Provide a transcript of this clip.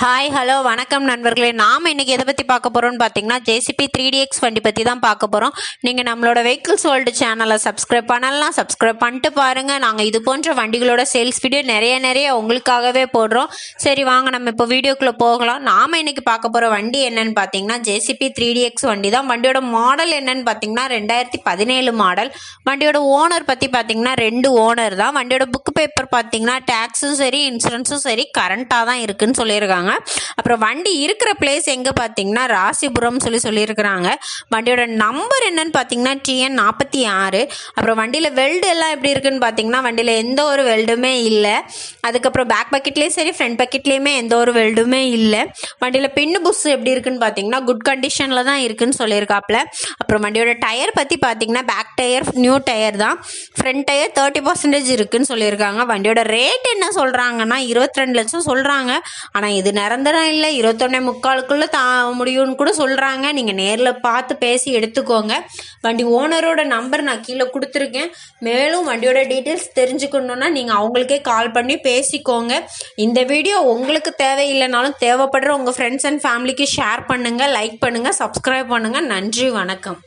Hi hello வணக்கம் நண்பர்களே. நாம் இன்றைக்கி எதை பற்றி பார்க்க போகிறோம்னு பார்த்தீங்கன்னா ஜேசிபி 3DX வண்டி பற்றி தான் பார்க்க போகிறோம். நீங்கள் நம்மளோட வெஹிக்கிள்ஸ் வேர்ல்டு சேனலை சப்ஸ்கிரைப் பண்ணலாம், சப்ஸ்கிரைப் பண்ணிட்டு பாருங்கள். நாங்கள் இது போன்ற வண்டிகளோட சேல்ஸ் வீடியோ நிறைய உங்களுக்காகவே போடுறோம். சரி வாங்க நம்ம இப்போ வீடியோக்குள்ளே போகலாம். நாம் இன்றைக்கி பார்க்க போகிற வண்டி என்னன்னு பார்த்தீங்கன்னா ஜேசிபி 3DX வண்டி தான். வண்டியோட மாடல் என்னன்னு பார்த்தீங்கன்னா 2017 மாடல். வண்டியோட ஓனர் பற்றி பார்த்தீங்கன்னா 2 ஓனர் தான். வண்டியோட புக் பேப்பர் பார்த்தீங்கன்னா டேக்ஸும் சரி இன்சூரன்ஸும் சரி கரண்ட்டாக தான் இருக்குன்னு சொல்லியிருக்காங்க. அப்புறம் வண்டி இருக்கிற பிளேஸ் எங்க பார்த்தீங்கன்னா ராசிபுரம் சொல்லியிருக்கிறாங்க. வண்டியோட நம்பர் என்னன்னு பார்த்தீங்கன்னா TN 46. அப்புறம் வண்டியில் வெல்டு எல்லாம் எப்படி இருக்குன்னு பார்த்தீங்கன்னா வண்டியில் எந்த ஒரு வெல்டுமே இல்லை. அதுக்கப்புறம் பேக் பக்கெட்லேயும் சரி ஃப்ரண்ட் பக்கெட்லேயுமே எந்த ஒரு வெல்டுமே இல்லை. வண்டியில் பின்னு புஸ் எப்படி இருக்குன்னு பார்த்தீங்கன்னா குட் கண்டிஷனில் தான் இருக்குன்னு சொல்லியிருக்காப்புல. அப்புறம் வண்டியோட டயர் பற்றி பார்த்தீங்கன்னா பேக் டயர் நியூ டயர் தான். ஃப்ரண்ட் டயர் 30% இருக்குன்னு சொல்லியிருக்காங்க. வண்டியோட ரேட் என்ன சொல்கிறாங்கன்னா 22 லட்சம் சொல்கிறாங்க. ஆனால் இது நிரந்தரம் இல்லை, 21.25 முடியும்னு கூட சொல்கிறாங்க. நீங்கள் நேரில் பார்த்து பேசி எடுத்துக்கோங்க. வண்டி ஓனரோட நம்பர் நான் கீழே கொடுத்துருக்கேன். மேலும் வண்டியோட டீட்டெயில்ஸ் தெரிஞ்சுக்கணுன்னா நீங்கள் அவங்களுக்கே கால் பண்ணி பேசிக்கோங்க. இந்த வீடியோ உங்களுக்கு தேவையில்லைனாலும் தேவைப்படுற உங்கள் ஃப்ரெண்ட்ஸ் அண்ட் ஃபேமிலிக்கு ஷேர் பண்ணுங்கள், லைக் பண்ணுங்கள், சப்ஸ்கிரைப் பண்ணுங்கள். நன்றி, வணக்கம்.